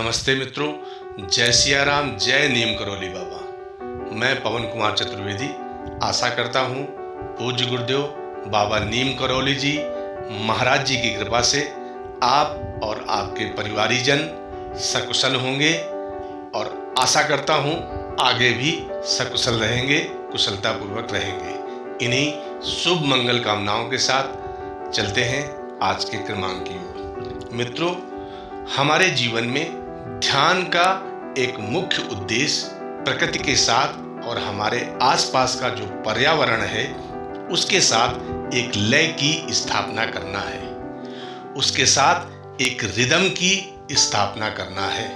नमस्ते मित्रों, जय सिया राम, जय नीम करौली बाबा। मैं पवन कुमार चतुर्वेदी आशा करता हूँ पूज्य गुरुदेव बाबा नीम करौली जी महाराज जी की कृपा से आप और आपके परिवारीजन सकुशल होंगे और आशा करता हूँ आगे भी सकुशल रहेंगे, कुशलतापूर्वक रहेंगे। इन्हीं शुभ मंगल कामनाओं के साथ चलते हैं आज के क्रमांक की ओर। मित्रों, हमारे जीवन में ध्यान का एक मुख्य उद्देश्य प्रकृति के साथ और हमारे आसपास का जो पर्यावरण है उसके साथ एक लय की स्थापना करना है, उसके साथ एक रिदम की स्थापना करना है।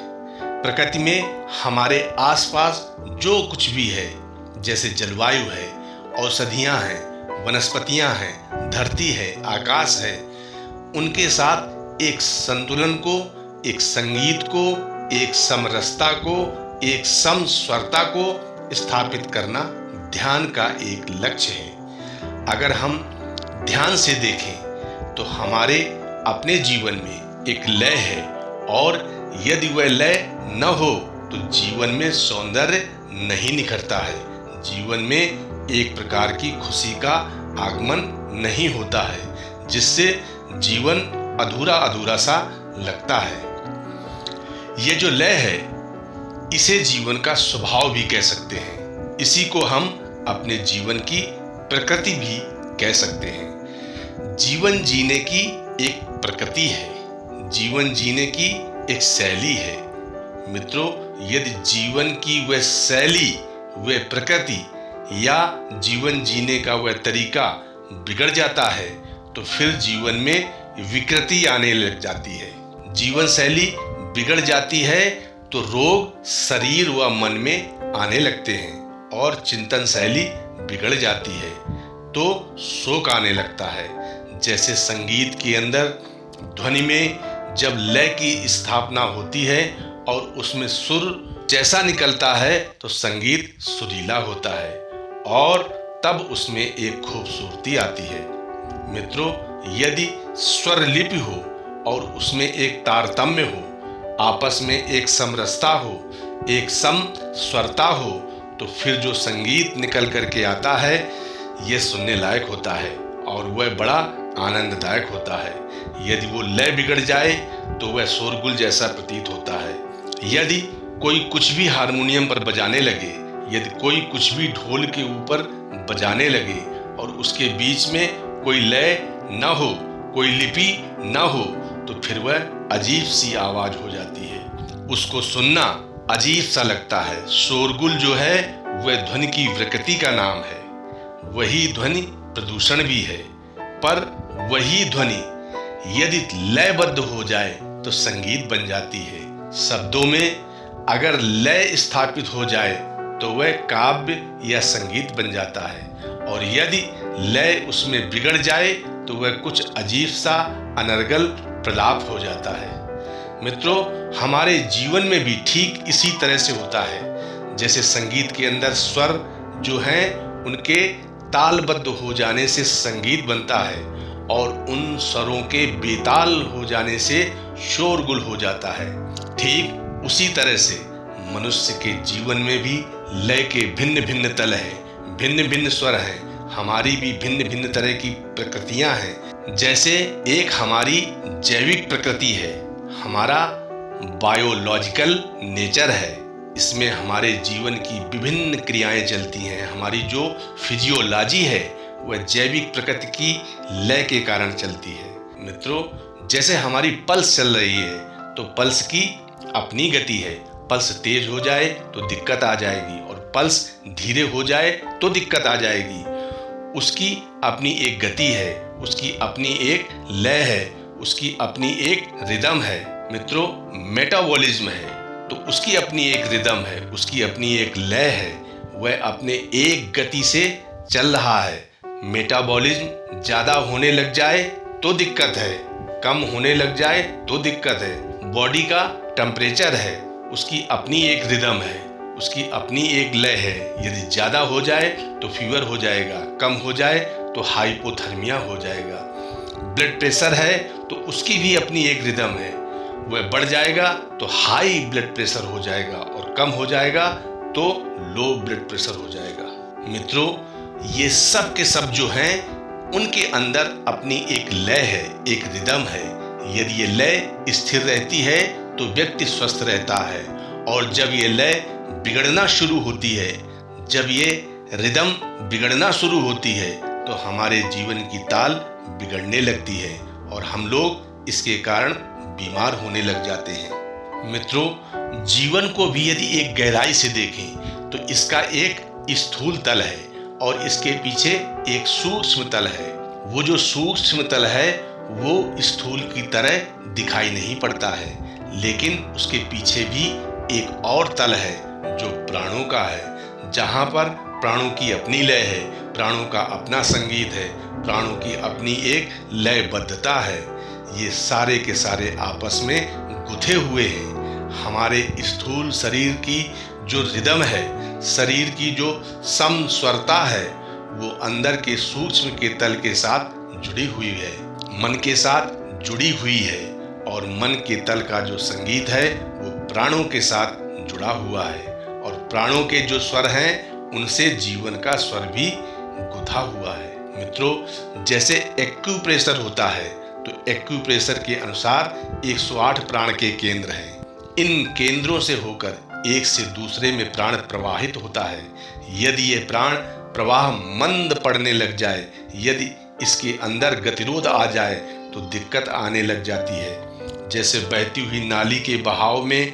प्रकृति में हमारे आसपास जो कुछ भी है, जैसे जलवायु है, औषधियाँ हैं, वनस्पतियाँ हैं, धरती है, आकाश है, उनके साथ एक संतुलन को, एक संगीत को, एक समरसता को, एक समस्वरता को स्थापित करना ध्यान का एक लक्ष्य है। अगर हम ध्यान से देखें तो हमारे अपने जीवन में एक लय है और यदि वह लय न हो तो जीवन में सौंदर्य नहीं निखरता है, जीवन में एक प्रकार की खुशी का आगमन नहीं होता है, जिससे जीवन अधूरा अधूरा सा लगता है। ये जो लय है इसे जीवन का स्वभाव भी कह सकते हैं, इसी को हम अपने जीवन की प्रकृति भी कह सकते हैं। जीवन जीने की एक प्रकृति है, जीवन जीने की एक शैली है। मित्रों, यदि जीवन की वह शैली, वह प्रकृति या जीवन जीने का वह तरीका बिगड़ जाता है तो फिर जीवन में विकृति आने लग जाती है। जीवन शैली बिगड़ जाती है तो रोग शरीर व मन में आने लगते हैं और चिंतन शैली बिगड़ जाती है तो शोक आने लगता है। जैसे संगीत के अंदर ध्वनि में जब लय की स्थापना होती है और उसमें सुर जैसा निकलता है तो संगीत सुरीला होता है और तब उसमें एक खूबसूरती आती है। मित्रों, यदि स्वर लिपि हो और उसमें एक तारतम्य हो, आपस में एक समरसता हो, एक समस्वरता हो, तो फिर जो संगीत निकल करके आता है यह सुनने लायक होता है और वह बड़ा आनंददायक होता है। यदि वो लय बिगड़ जाए तो वह शोरगुल जैसा प्रतीत होता है। यदि कोई कुछ भी हारमोनियम पर बजाने लगे, यदि कोई कुछ भी ढोल के ऊपर बजाने लगे और उसके बीच में कोई लय न हो, कोई लिपि न हो, तो फिर वह अजीब सी आवाज हो जाती है, उसको सुनना अजीब सा लगता है। शोरगुल जो है वह ध्वनि की विकृति का नाम है, वही ध्वनि प्रदूषण भी है। पर वही ध्वनि यदि लयबद्ध हो जाए तो संगीत बन जाती है। शब्दों में अगर लय स्थापित हो जाए तो वह काव्य या संगीत बन जाता है और यदि लय उसमें बिगड़ जाए तो वह कुछ अजीब सा अनर्गल प्रलाप हो जाता है। मित्रों, हमारे जीवन में भी ठीक इसी तरह से होता है। जैसे संगीत के अंदर स्वर जो हैं उनके तालबद्ध हो जाने से संगीत बनता है और उन स्वरों के बेताल हो जाने से शोरगुल हो जाता है। ठीक उसी तरह से मनुष्य के जीवन में भी लय के भिन्न भिन्न तल हैं, भिन्न भिन्न स्वर हैं, हमारी भी भिन्न भिन्न तरह की प्रकृतियां हैं। जैसे एक हमारी जैविक प्रकृति है, हमारा बायोलॉजिकल नेचर है, इसमें हमारे जीवन की विभिन्न क्रियाएं चलती हैं। हमारी जो फिजियोलॉजी है वह जैविक प्रकृति की लय के कारण चलती है। मित्रों, जैसे हमारी पल्स चल रही है तो पल्स की अपनी गति है, पल्स तेज हो जाए तो दिक्कत आ जाएगी और पल्स धीरे हो जाए तो दिक्कत आ जाएगी। उसकी अपनी एक गति है, उसकी अपनी एक लय है, उसकी अपनी एक रिदम है। मित्रों, मेटाबॉलिज्म है तो उसकी अपनी एक रिदम है, उसकी अपनी एक लय है, वह अपने एक गति से चल रहा है। मेटाबॉलिज्म ज़्यादा होने लग जाए तो दिक्कत है, कम होने लग जाए तो दिक्कत है। बॉडी का टेम्परेचर है, उसकी अपनी एक रिदम है, उसकी अपनी एक लय है। यदि ज़्यादा हो जाए तो फीवर हो जाएगा, कम हो जाए तो हाइपोथर्मिया हो जाएगा। ब्लड प्रेशर है तो उसकी भी अपनी एक रिदम है, वह बढ़ जाएगा तो हाई ब्लड प्रेशर हो जाएगा और कम हो जाएगा तो लो ब्लड प्रेशर हो जाएगा। मित्रों, ये सब के सब जो हैं उनके अंदर अपनी एक लय है, एक रिदम है। यदि ये लय स्थिर रहती है तो व्यक्ति स्वस्थ रहता है, और जब ये लय बिगड़ना शुरू होती है, जब ये रिदम बिगड़ना शुरू होती है तो हमारे जीवन की ताल बिगड़ने लगती है और हम लोग इसके कारण बीमार होने लग जाते हैं। मित्रों, जीवन को भी यदि एक गहराई से देखें तो इसका एक स्थूल तल है और इसके पीछे एक सूक्ष्म तल है। वो जो सूक्ष्म तल है वो स्थूल की तरह दिखाई नहीं पड़ता है, लेकिन उसके पीछे भी एक और तल है जो प्राणों का है, जहाँ पर प्राणों की अपनी लय है, प्राणों का अपना संगीत है, प्राणों की अपनी एक लयबद्धता है। ये सारे के सारे आपस में गुथे हुए हैं। हमारे स्थूल शरीर की जो रिदम है, शरीर की जो समस्वरता है, वो अंदर के सूक्ष्म के तल के साथ जुड़ी हुई है, मन के साथ जुड़ी हुई है, और मन के तल का जो संगीत है वो प्राणों के साथ जुड़ा हुआ है, और प्राणों के जो स्वर हैं उनसे जीवन का स्वर भी गुथा हुआ है। मित्रों, जैसे एक्यूप्रेशर होता है तो एक्यूप्रेशर के अनुसार 108 प्राण के केंद्र हैं। इन केंद्रों से होकर एक से दूसरे में प्राण प्रवाहित होता है। यदि ये प्राण प्रवाह मंद पड़ने लग जाए, यदि इसके अंदर गतिरोध आ जाए तो दिक्कत आने लग जाती है। जैसे बहती हुई नाली के बहाव में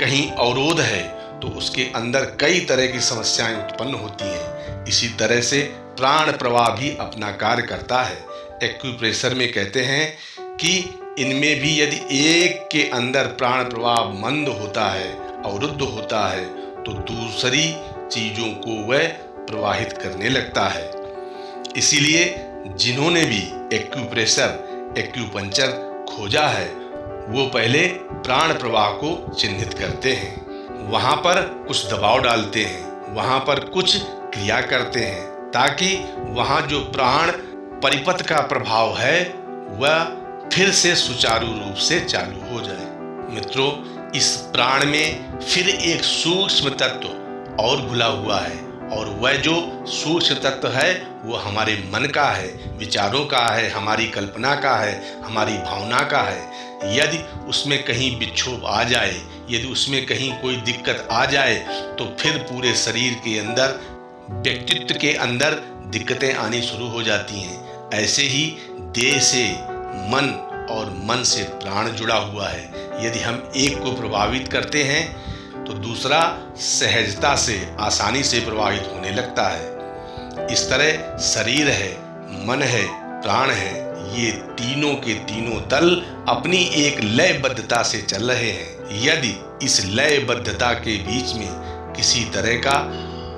कहीं अवरोध है तो उसके अंदर कई तरह की समस्याएं उत्पन्न होती हैं। इसी तरह से प्राण प्रवाह भी अपना कार्य करता है। एक्यूप्रेशर में कहते हैं कि इनमें भी यदि एक के अंदर प्राण प्रवाह मंद होता है, अवरुद्ध होता है, तो दूसरी चीजों को वह प्रवाहित करने लगता है। इसीलिए जिन्होंने भी एक्यूप्रेशर, एक्यूपंक्चर खोजा है वो पहले प्राण प्रवाह को चिन्हित करते हैं, वहाँ पर कुछ दबाव डालते हैं, वहाँ पर कुछ क्रिया करते हैं, ताकि वहाँ जो प्राण परिपथ का प्रभाव है वह फिर से सुचारू रूप से चालू हो जाए। मित्रों, इस प्राण में फिर एक सूक्ष्म तत्व और घुला हुआ है, और वह जो सूक्ष्म तत्व है वो हमारे मन का है, विचारों का है, हमारी कल्पना का है, हमारी भावना का है। यदि उसमें कहीं विक्षोभ आ जाए, यदि उसमें कहीं कोई दिक्कत आ जाए तो फिर पूरे शरीर के अंदर, व्यक्तित्व के अंदर दिक्कतें आनी शुरू हो जाती हैं। ऐसे ही देह से मन और मन से प्राण जुड़ा हुआ है। यदि हम एक को प्रभावित करते हैं तो दूसरा सहजता से, आसानी से प्रभावित होने लगता है। इस तरह शरीर है, मन है, प्राण है, ये तीनों के तीनों तल अपनी एक लयबद्धता से चल रहे हैं। यदि इस लयबद्धता के बीच में किसी तरह का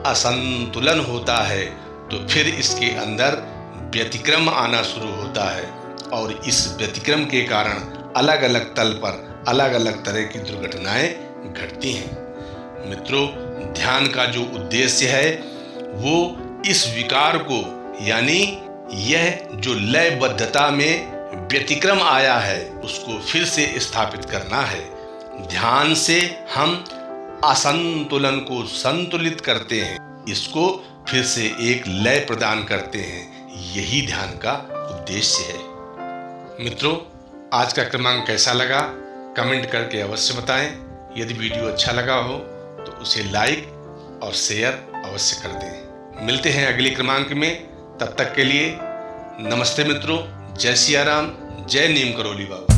असंतुलन होता है तो फिर इसके अंदर व्यतिक्रम आना शुरू होता है, और इस व्यतिक्रम के कारण अलग अलग तल पर अलग अलग तरह की दुर्घटनाएं घटती हैं। मित्रों, ध्यान का जो उद्देश्य है वो इस विकार को, यानी यह जो लयबद्धता में व्यतिक्रम आया है उसको फिर से स्थापित करना है। ध्यान से हम असंतुलन को संतुलित करते हैं, इसको फिर से एक लय प्रदान करते हैं। यही ध्यान का उद्देश्य है। मित्रों, आज का क्रमांक कैसा लगा कमेंट करके अवश्य बताएं। यदि वीडियो अच्छा लगा हो तो उसे लाइक और शेयर अवश्य कर दें। मिलते हैं अगले क्रमांक में, तब तक के लिए नमस्ते मित्रों। जय सिया राम, जय नीम करौली बाबा।